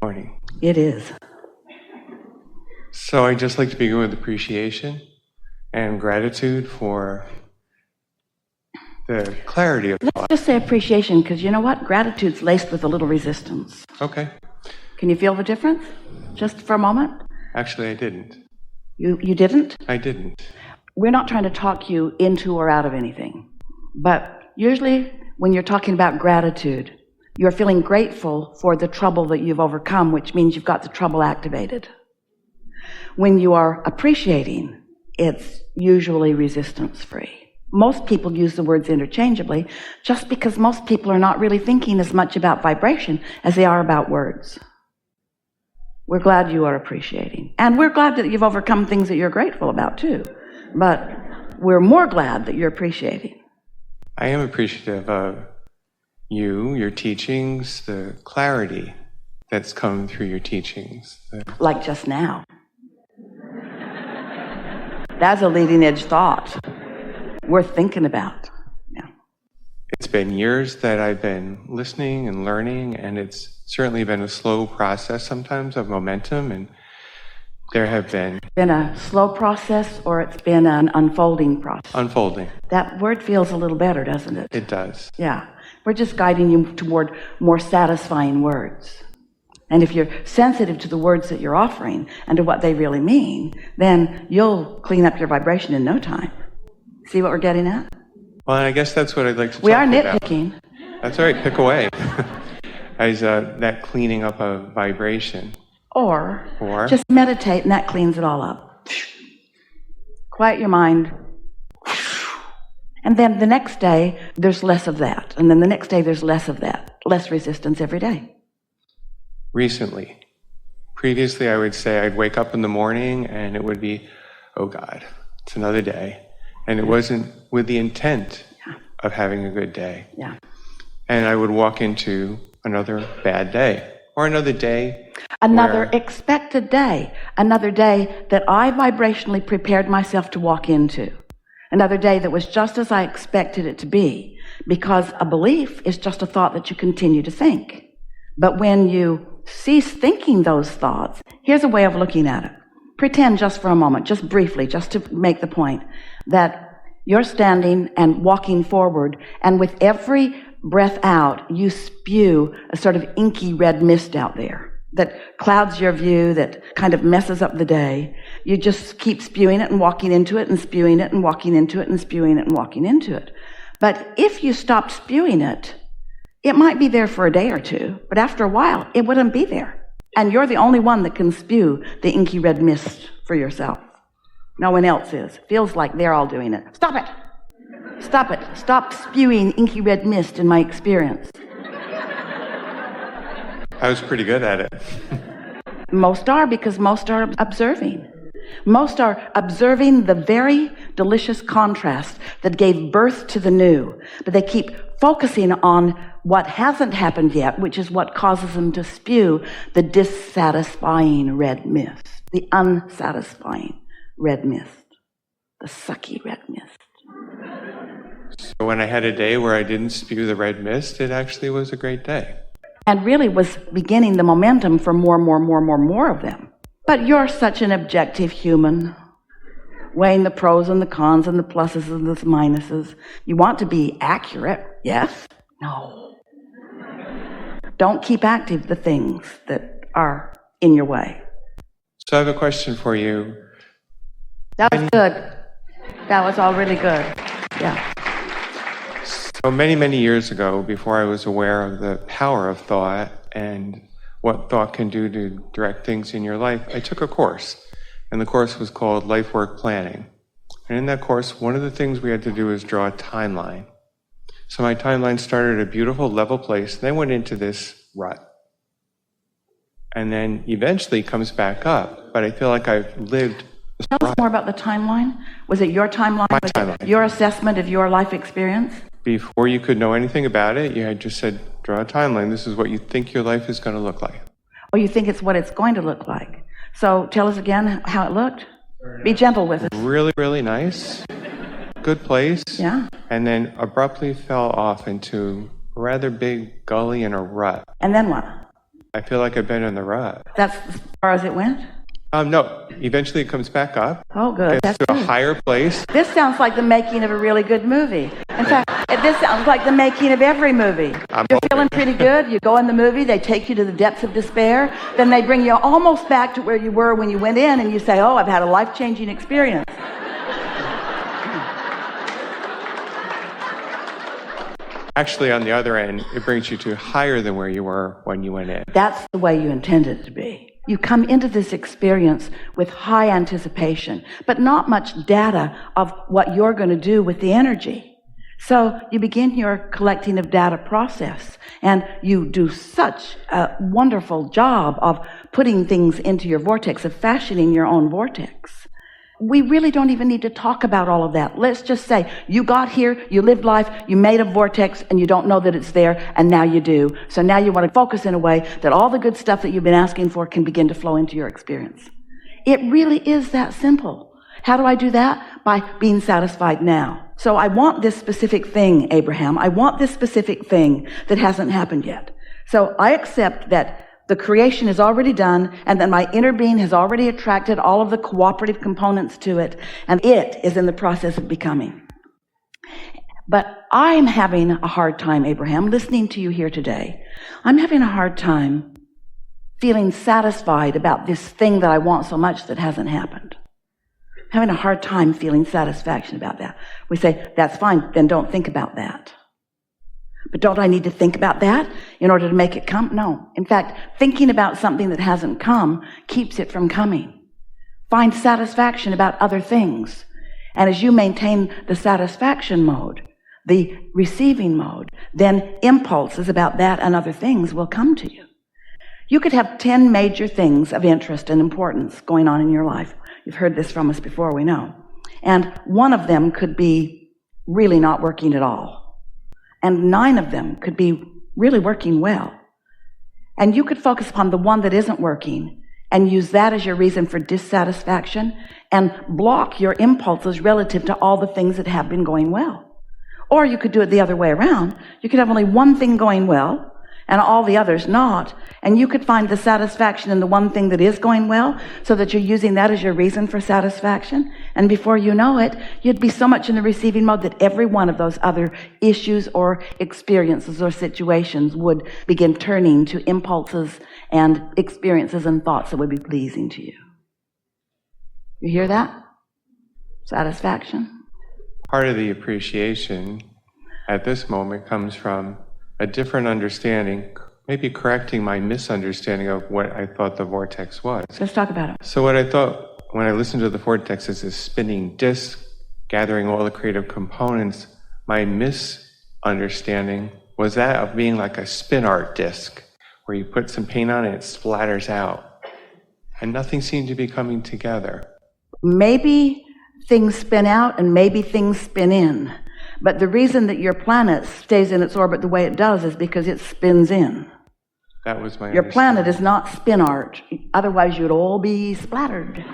Morning. It is. So I'd just like to begin with appreciation and gratitude for the clarity of Let's thought. just say appreciation, because you know what? Gratitude's laced with a little resistance. Okay. Can you feel the difference? Just for a moment? Actually, I didn't. You didn't? I didn't. We're not trying to talk you into or out of anything. But usually when you're talking about gratitude, you're feeling grateful for the trouble that you've overcome, which means you've got the trouble activated. When you are appreciating, it's usually resistance-free. Most people use the words interchangeably just because most people are not really thinking as much about vibration as they are about words. We're glad you are appreciating. And we're glad that you've overcome things that you're grateful about too. But we're more glad that you're appreciating. I am appreciative of you, your teachings, the clarity that's come through your teachings. Like just now. That's a leading edge thought worth thinking about. Yeah. It's been years that I've been listening and learning, and it's certainly been a slow process sometimes of momentum, and there have been A slow process, or it's been an unfolding process? unfolding. That word feels a little better, doesn't it? It does. Yeah. We're just guiding you toward more satisfying words. And if you're sensitive to the words that you're offering and to what they really mean, then you'll clean up your vibration in no time. See what we're getting at? Well, I guess that's what I'd like to talk We are about. nitpicking. That's all right, pick away. As that cleaning up of vibration. Or Or just meditate and that cleans it all up. Quiet your mind. And then the next day, there's less of that. And then the next day, there's less of that. Less resistance every day. recently. Previously, I would say I'd wake up in the morning and it would be, oh God, it's another day. And it wasn't with the intent of having a good day. Yeah. And I would walk into another bad day or another day. Another expected day. Another day that I vibrationally prepared myself to walk into. Another day that was just as I expected it to be, because a belief is just a thought that you continue to think. But when you cease thinking those thoughts, here's a way of looking at it. Pretend just for a moment, just briefly, just to make the point, that you're standing and walking forward, and with every breath out, you spew a sort of inky red mist out there that clouds your view, that kind of messes up the day. You just keep spewing it and walking into it and spewing it and walking into it and spewing it and walking into it. But if you stopped spewing it, it might be there for a day or two, but after a while, it wouldn't be there. And you're the only one that can spew the inky red mist for yourself. No one else is. Feels like they're all doing it. Stop it! Stop it. Stop spewing inky red mist in my experience. I was pretty good at it. Most are, because most are observing. Most are observing the very delicious contrast that gave birth to the new. But they keep focusing on what hasn't happened yet, which is what causes them to spew the dissatisfying red mist, the unsatisfying red mist, the sucky red mist. So when I had a day where I didn't spew the red mist, it actually was a great day. And really was beginning the momentum for more of them. But you're such an objective human, weighing the pros and the cons and the pluses and the minuses. You want to be accurate, yes? No. Don't keep active the things that are in your way. So I have a question for you. That was good. That was all really good. Yeah. So many years ago, before I was aware of the power of thought and what thought can do to direct things in your life, I took a course. And the course was called Life Work Planning. And in that course, one of the things we had to do was draw a timeline. So my timeline started at a beautiful level place, then went into this rut. And then eventually comes back up. But I feel like I've lived this Tell us more about the timeline. Was it your timeline? My Was timeline. it your assessment of your life experience? Before you could know anything about it, you had just said, draw a timeline. This is what you think your life is going to look like. Or you think it's what it's going to look like. So tell us again how it looked. Be gentle with us. Really nice. Good place. Yeah. And then abruptly fell off into a rather big gully and a rut. And then what? I feel like I've been in the rut. That's as far as it went? No, eventually it comes back up. Oh, good. Gets to a higher place. This sounds like the making of a really good movie. In fact, this sounds like the making of every movie. You're feeling pretty good. You go in the movie. They take you to the depths of despair. Then they bring you almost back to where you were when you went in, and you say, oh, I've had a life-changing experience. Actually, on the other end, it brings you to higher than where you were when you went in. That's the way you intended it to be. You come into this experience with high anticipation, but not much data of what you're going to do with the energy. So you begin your collecting of data process, and you do such a wonderful job of putting things into your vortex, of fashioning your own vortex. We really don't even need to talk about all of that. Let's just say you got here, you lived life, you made a vortex, and you don't know that it's there, and now you do. So now you want to focus in a way that all the good stuff that you've been asking for can begin to flow into your experience. It really is that simple. How do I do that? By being satisfied now. So I want this specific thing, Abraham. I want this specific thing that hasn't happened yet. So I accept that the creation is already done, and that my inner being has already attracted all of the cooperative components to it, and it is in the process of becoming. But I'm having a hard time, Abraham, listening to you here today. I'm having a hard time feeling satisfied about this thing that I want so much that hasn't happened. I'm having a hard time feeling satisfaction about that. We say, that's fine, then don't think about that. But don't I need to think about that in order to make it come? No. In fact, thinking about something that hasn't come keeps it from coming. Find satisfaction about other things. And as you maintain the satisfaction mode, the receiving mode, then impulses about that and other things will come to you. You could have 10 major things of interest and importance going on in your life. You've heard this from us before, we know. And one of them could be really not working at all. And 9 of them could be really working well. And you could focus upon the one that isn't working and use that as your reason for dissatisfaction and block your impulses relative to all the things that have been going well. Or you could do it the other way around. You could have only one thing going well and all the others not. And you could find the satisfaction in the one thing that is going well so that you're using that as your reason for satisfaction. And before you know it, you'd be so much in the receiving mode that every one of those other issues or experiences or situations would begin turning to impulses and experiences and thoughts that would be pleasing to you. You hear that? Satisfaction? Part of the appreciation at this moment comes from a different understanding, maybe correcting my misunderstanding of what I thought the vortex was. Let's talk about it. So what I thought when I listened to the vortex is this spinning disc, gathering all the creative components, my misunderstanding was that of being like a spin art disc, where you put some paint on it, it splatters out. And nothing seemed to be coming together. Maybe things spin out and maybe things spin in. But the reason that your planet stays in its orbit the way it does is because it spins in. That was my Your planet is not spin art. Otherwise, you'd all be splattered.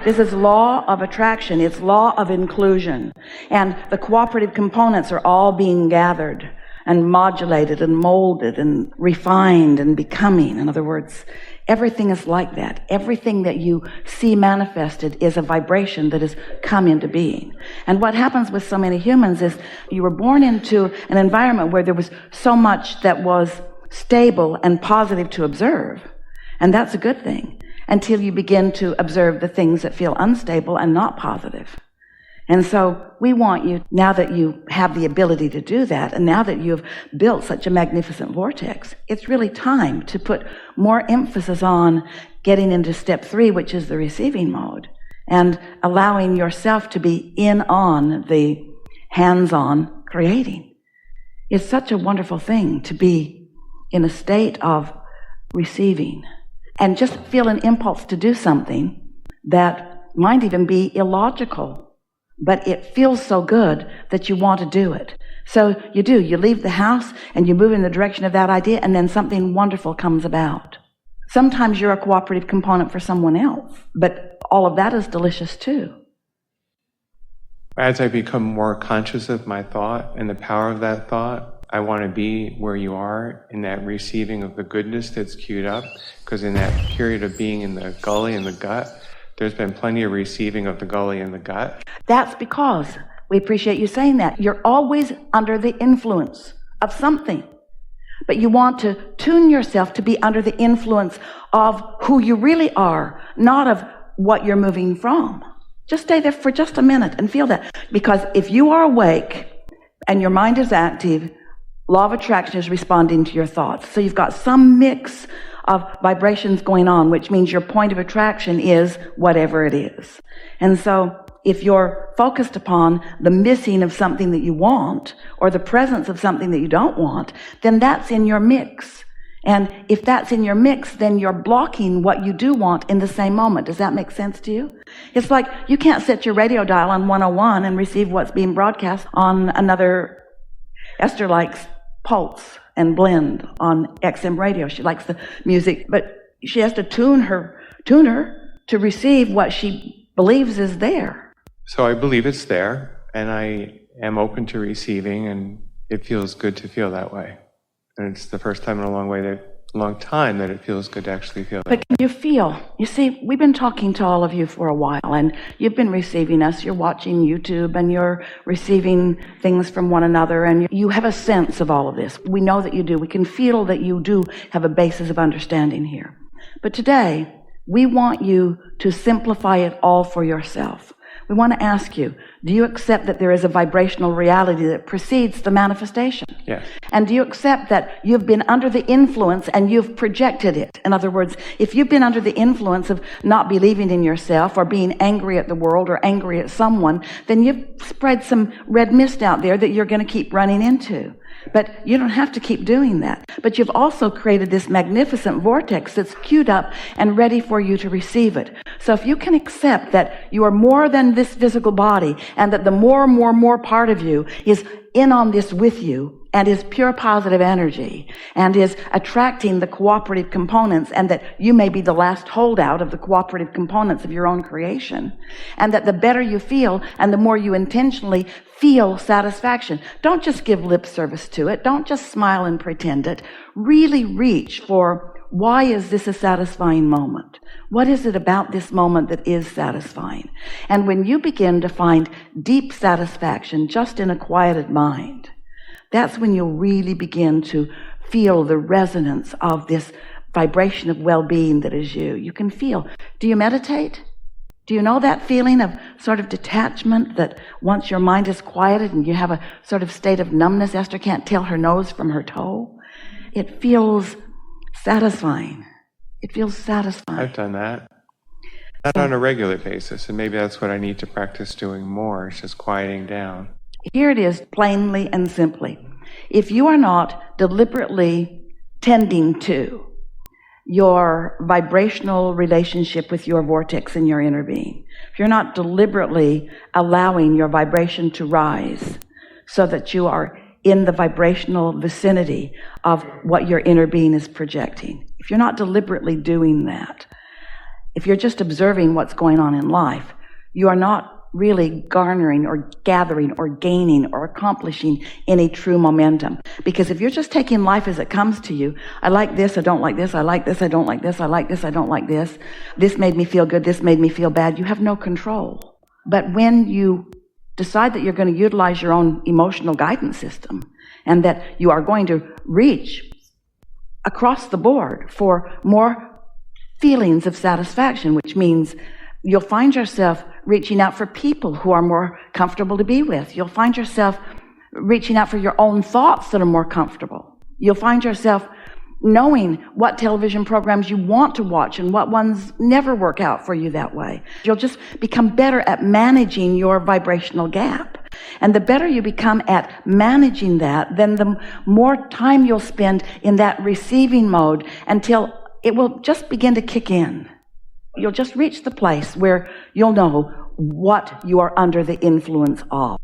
This is law of attraction. It's law of inclusion. And the cooperative components are all being gathered and modulated and molded and refined and becoming. In other words, everything is like that. Everything that you see manifested is a vibration that has come into being. And what happens with so many humans is you were born into an environment where there was so much that was stable and positive to observe. And that's a good thing until you begin to observe the things that feel unstable and not positive. And so we want you, now that you have the ability to do that, and now that you've built such a magnificent vortex, it's really time to put more emphasis on getting into step 3, which is the receiving mode, and allowing yourself to be in on the hands-on creating. It's such a wonderful thing to be in a state of receiving and just feel an impulse to do something that might even be illogical. But it feels so good that you want to do it. So you do. You leave the house and you move in the direction of that idea, and then something wonderful comes about. Sometimes you're a cooperative component for someone else, but all of that is delicious too. As I become more conscious of my thought and the power of that thought, I want to be where you are in that receiving of the goodness that's queued up, because in that period of being in the gully and the gut, there's been plenty of receiving of the gully and the gut. That's because, we appreciate you saying that, you're always under the influence of something. But you want to tune yourself to be under the influence of who you really are, not of what you're moving from. Just stay there for just a minute and feel that. Because if you are awake and your mind is active, law of attraction is responding to your thoughts. So you've got some mix of vibrations going on, which means your point of attraction is whatever it is. And so if you're focused upon the missing of something that you want or the presence of something that you don't want, then that's in your mix. And if that's in your mix, then you're blocking what you do want in the same moment. Does that make sense to you? It's like you can't set your radio dial on 101 and receive what's being broadcast on another. Esther likes Pulse and Blend on XM radio. She likes the music, but she has to tune her tuner to receive what she believes is there. So I believe it's there, and I am open to receiving, and it feels good to feel that way. And it's the first time in a long time that it feels good to actually feel that. But can you feel? You see, we've been talking to all of you for a while, and you've been receiving us. You're watching YouTube, and you're receiving things from one another, and you have a sense of all of this. We know that you do. We can feel that you do have a basis of understanding here. But today, we want you to simplify it all for yourself. We want to ask you, do you accept that there is a vibrational reality that precedes the manifestation? Yes. And do you accept that you've been under the influence and you've projected it? In other words, if you've been under the influence of not believing in yourself or being angry at the world or angry at someone, then you've spread some red mist out there that you're going to keep running into. But you don't have to keep doing that. But you've also created this magnificent vortex that's queued up and ready for you to receive it. So if you can accept that you are more than this physical body, and that the more part of you is in on this with you, and is pure positive energy, and is attracting the cooperative components, and that you may be the last holdout of the cooperative components of your own creation, and that the better you feel and the more you intentionally feel satisfaction. Don't just give lip service to it. Don't just smile and pretend it. Really reach for, why is this a satisfying moment? What is it about this moment that is satisfying? And when you begin to find deep satisfaction just in a quieted mind, that's when you'll really begin to feel the resonance of this vibration of well-being that is you. You can feel. Do you meditate? Do you know that feeling of sort of detachment that once your mind is quieted and you have a sort of state of numbness? Esther can't tell her nose from her toe. It feels satisfying. It feels satisfying. I've done that. Not on a regular basis, and maybe that's what I need to practice doing more, is just quieting down. Here it is, plainly and simply. If you are not deliberately tending to your vibrational relationship with your vortex and your inner being, if you're not deliberately allowing your vibration to rise so that you are in the vibrational vicinity of what your inner being is projecting, if you're not deliberately doing that, if you're just observing what's going on in life, you are not really garnering or gathering or gaining or accomplishing any true momentum. Because if you're just taking life as it comes to you, I like this, I don't like this, I like this, I don't like this, I like this, I don't like this, this made me feel good, this made me feel bad, you have no control. But when you decide that you're going to utilize your own emotional guidance system, and that you are going to reach across the board for more feelings of satisfaction, which means you'll find yourself reaching out for people who are more comfortable to be with. You'll find yourself reaching out for your own thoughts that are more comfortable. You'll find yourself knowing what television programs you want to watch and what ones never work out for you that way. You'll just become better at managing your vibrational gap. And the better you become at managing that, then the more time you'll spend in that receiving mode until it will just begin to kick in. You'll just reach the place where you'll know what you are under the influence of.